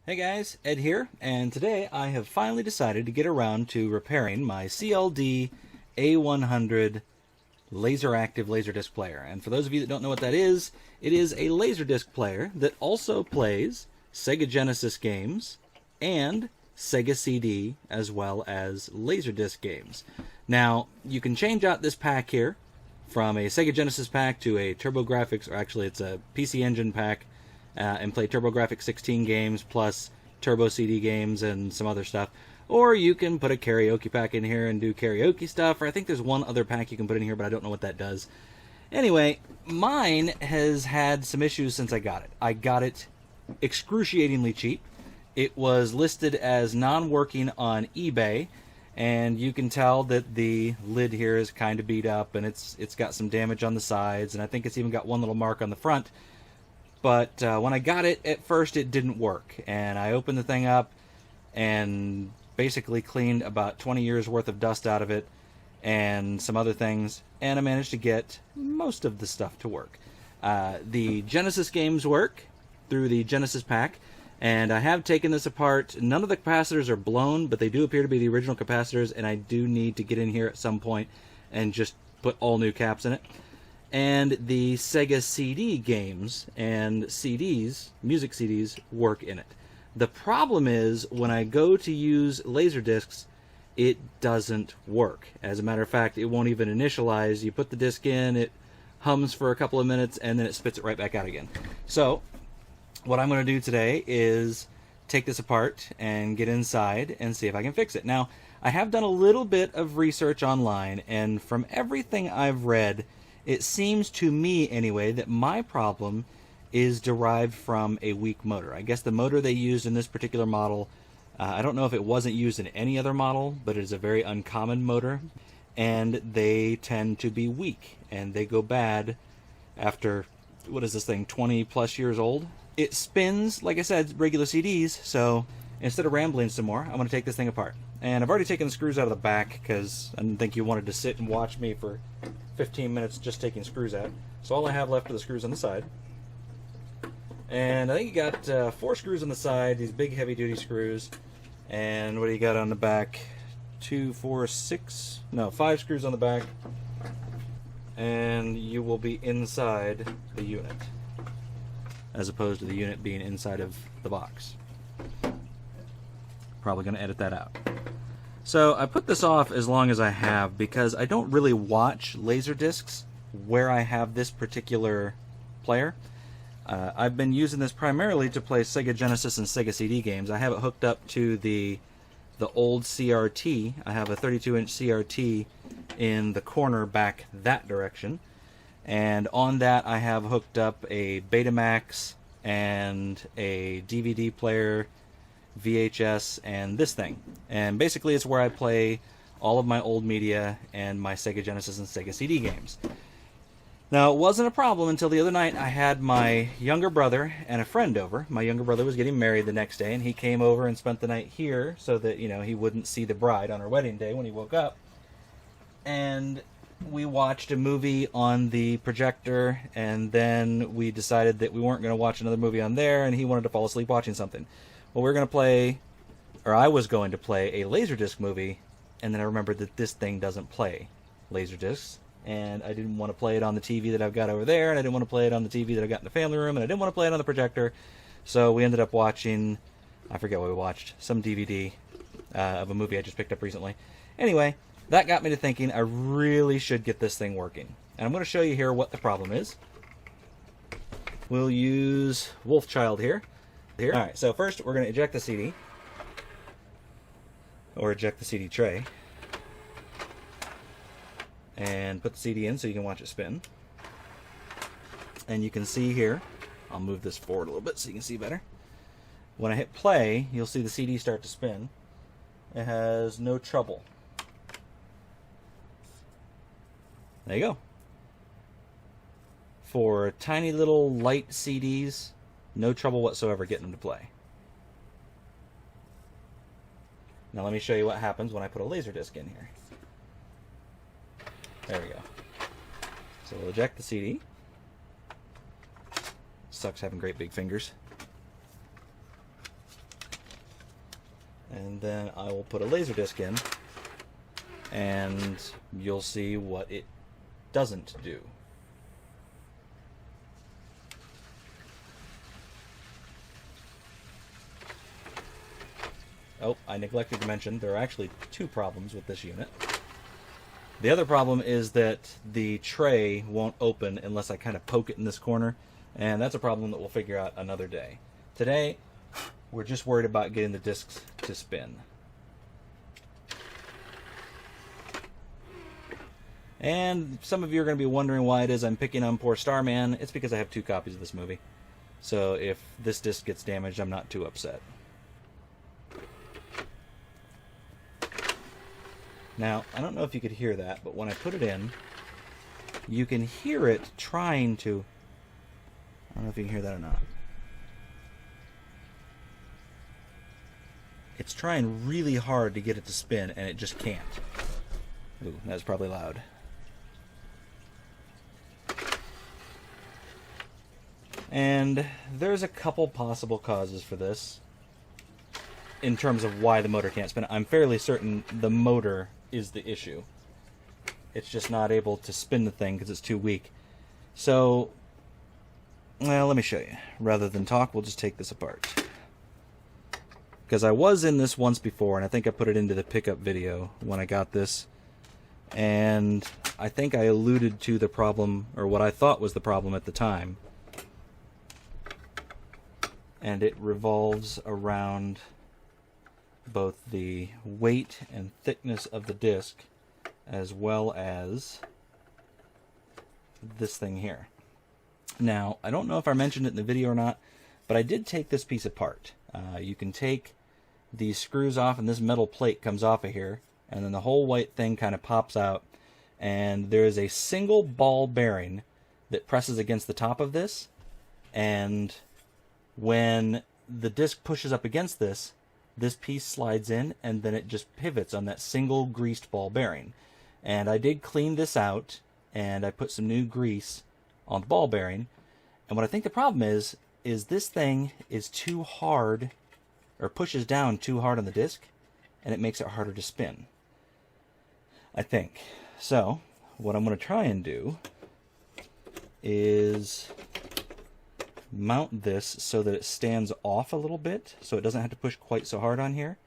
Hey guys, Ed here, and today I have finally decided to get around to repairing my CLD-A100 LaserActive Laserdisc player. And for those of you that don't know what that is, it is a Laserdisc player that also plays Sega Genesis games and Sega CD as well as Laserdisc games. Now, you can change out this pack here from a Sega Genesis pack to a TurboGrafx, or actually it's a PC Engine pack, and play TurboGrafx 16 games plus Turbo CD games and some other stuff. Or you can put a karaoke pack in here and do karaoke stuff, or I think there's one other pack you can put in here, but I don't know what that does. Anyway, mine has had some issues since I got it. I got it excruciatingly cheap. It was listed as non-working on eBay, and you can tell that the lid here is kind of beat up, and it's got some damage on the sides, and I think it's even got one little mark on the front. But when I got it, at first it didn't work. And I opened the thing up and basically cleaned about 20 years worth of dust out of it and some other things. And I managed to get most of the stuff to work. The Genesis games work through the Genesis pack. And I have taken this apart. None of the capacitors are blown, but they do appear to be the original capacitors. And I do need to get in here at some point and just put all new caps in it. And the Sega CD games and CDs, music CDs, work in it. The problem is, when I go to use Laserdiscs, it doesn't work. As a matter of fact, it won't even initialize. You put the disc in, it hums for a couple of minutes, and then it spits it right back out again. So, what I'm going to do today is take this apart and get inside and see if I can fix it. Now, I have done a little bit of research online, and from everything I've read, it seems to me, anyway, that my problem is derived from a weak motor. I guess the motor they used in this particular model, I don't know if it wasn't used in any other model, but it is a very uncommon motor, and they tend to be weak, and they go bad after, what is this thing, 20 plus years old? It spins, like I said, regular CDs, so instead of rambling some more, I'm going to take this thing apart. And I've already taken the screws out of the back, because I didn't think you wanted to sit and watch me for 15 minutes just taking screws out. So all I have left are the screws on the side. And I think you got 4 screws on the side, these big heavy duty screws. And what do you got on the back? 2, 4, 6, no, 5 screws on the back. And you will be inside the unit, as opposed to the unit being inside of the box. Probably going to edit that out. So I put this off as long as I have because I don't really watch Laserdiscs where I have this particular player. I've been using this primarily to play Sega Genesis and Sega CD games. I have it hooked up to the old CRT. I have a 32-inch CRT in the corner back that direction. And on that I have hooked up a Betamax and a DVD player, VHS, and this thing. And basically it's where I play all of my old media and my Sega Genesis and Sega CD games. Now, it wasn't a problem until the other night. I had my younger brother and a friend over. My younger brother was getting married the next day, and he came over and spent the night here so that, you know, he wouldn't see the bride on her wedding day when he woke up. And we watched a movie on the projector, and then we decided that we weren't going to watch another movie on there, and he wanted to fall asleep watching something. Well, we were going to play, or I was going to play a Laserdisc movie, and then I remembered that this thing doesn't play Laserdiscs, and I didn't want to play it on the TV that I've got over there, and I didn't want to play it on the TV that I got in the family room, and I didn't want to play it on the projector, so we ended up watching, I forget what we watched, some DVD of a movie I just picked up recently. Anyway, that got me to thinking I really should get this thing working, and I'm going to show you here what the problem is. We'll use Wolfchild here. Alright, so first we're going to eject the CD, or eject the CD tray, and put the CD in so you can watch it spin. And you can see here, I'll move this forward a little bit so you can see better. When I hit play, you'll see the CD start to spin. It has no trouble. There you go. For tiny little light CDs, no trouble whatsoever getting them to play. Now let me show you what happens when I put a Laserdisc in here. There we go. So we'll eject the CD. Sucks having great big fingers. and then I will put a LaserDisc in, and you'll see what it doesn't do. Oh, I neglected to mention there are actually two problems with this unit. The other problem is that the tray won't open unless I kind of poke it in this corner, and that's a problem that we'll figure out another day. Today, we're just worried about getting the discs to spin. And some of you are going to be wondering why it is I'm picking on poor Starman. It's because I have 2 copies of this movie. So if this disc gets damaged, I'm not too upset. Now, I don't know if you could hear that, but when I put it in, you can hear it trying to... I don't know if you can hear that or not. It's trying really hard to get it to spin, and it just can't. Ooh, that's probably loud. And there's a couple possible causes for this in terms of why the motor can't spin. I'm fairly certain the motor is the issue. It's just not able to spin the thing because it's too weak. So, well, let me show you. Rather than talk, we'll just take this apart. Because I was in this once before, and I think I put it into the pickup video when I got this. And I think I alluded to the problem, or what I thought was the problem at the time. And it revolves around both the weight and thickness of the disc, as well as this thing here. Now, I don't know if I mentioned it in the video or not, but I did take this piece apart. You can take these screws off, and this metal plate comes off of here, and then the whole white thing kind of pops out, and there is a single ball bearing that presses against the top of this, and when the disc pushes up against this, this piece slides in, and then it just pivots on that single greased ball bearing. And I did clean this out, and I put some new grease on the ball bearing. And what I think the problem is this thing is too hard, or pushes down too hard on the disc, and it makes it harder to spin, I think. So, what I'm going to try and do is mount this so that it stands off a little bit, so it doesn't have to push quite so hard on here,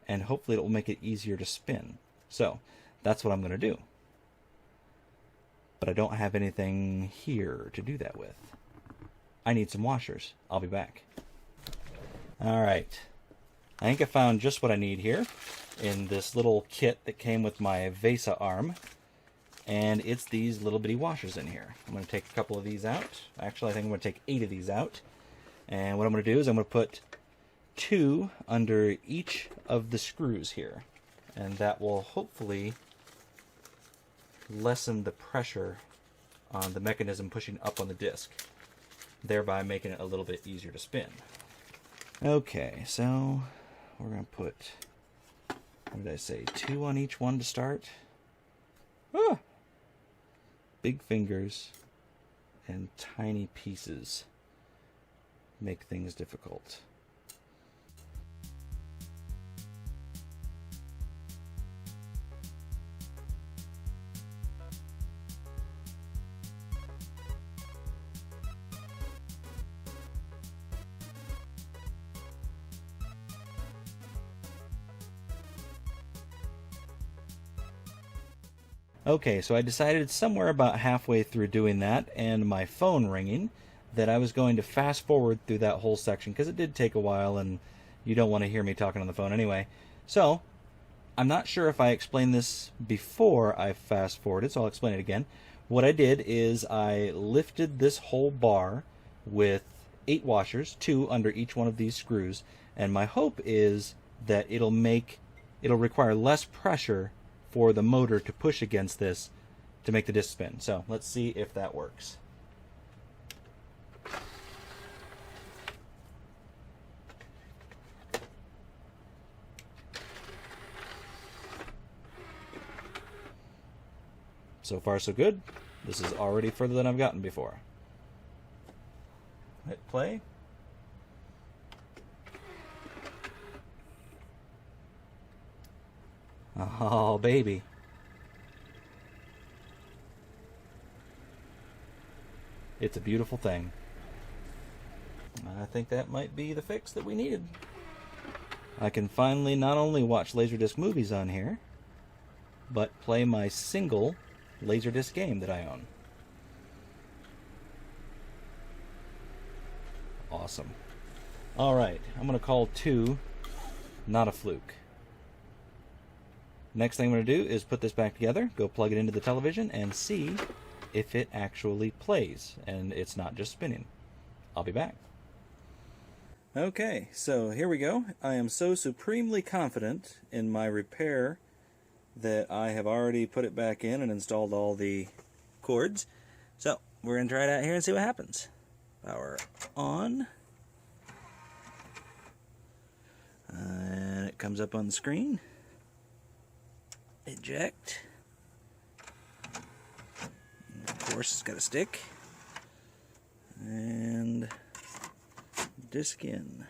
and hopefully it will make it easier to spin. So that's what I'm going to do. But I don't have anything here to do that with. I need some washers. I'll be back. Alright, I think I found just what I need here in this little kit that came with my VESA arm. And it's these little bitty washers in here. I'm going to take a couple of these out. Actually, I think I'm going to take 8 of these out. And what I'm going to do is I'm going to put 2 under each of the screws here. And that will hopefully lessen the pressure on the mechanism pushing up on the disc, thereby making it a little bit easier to spin. Okay, so we're going to put, what did I say, 2 on each one to start? Ah! Big fingers and tiny pieces make things difficult. Okay, so I decided somewhere about halfway through doing that and my phone ringing that I was going to fast forward through that whole section because it did take a while and you don't want to hear me talking on the phone anyway. So, I'm not sure if I explained this before I fast forwarded, so I'll explain it again. What I did is I lifted this whole bar with 8 washers, 2 under each one of these screws, and my hope is that it'll require less pressure for the motor to push against this to make the disc spin. So let's see if that works. So far so good. This is already further than I've gotten before. Hit play. Oh, baby. It's a beautiful thing. I think that might be the fix that we needed. I can finally not only watch Laserdisc movies on here, but play my single Laserdisc game that I own. Awesome. Alright, I'm going to call 2 not a fluke. Next thing I'm going to do is put this back together, go plug it into the television, and see if it actually plays, and it's not just spinning. I'll be back. Okay, so here we go. I am so supremely confident in my repair that I have already put it back in and installed all the cords. So, we're going to try it out here and see what happens. Power on. And it comes up on the screen. Eject. And of course, it's got a stick. And disc in.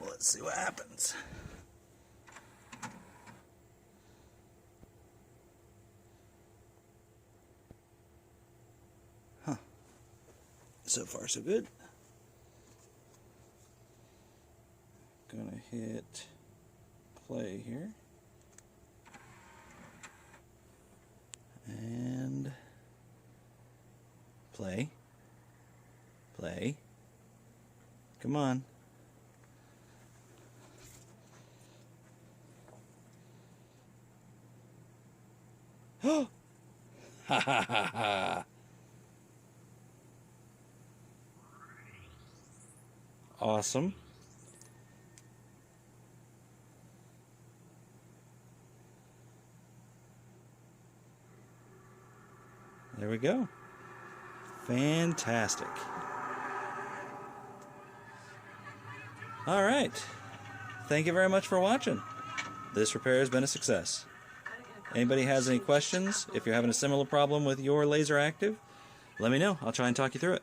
Let's see what happens. Huh. So far, so good. Gonna hit play here. And play. Play. Come on. Oh! Ha ha ha ha! Awesome. There we go. Fantastic. All right. Thank you very much for watching. This repair has been a success. Anybody has any questions? If you're having a similar problem with your LaserActive, let me know. I'll try and talk you through it.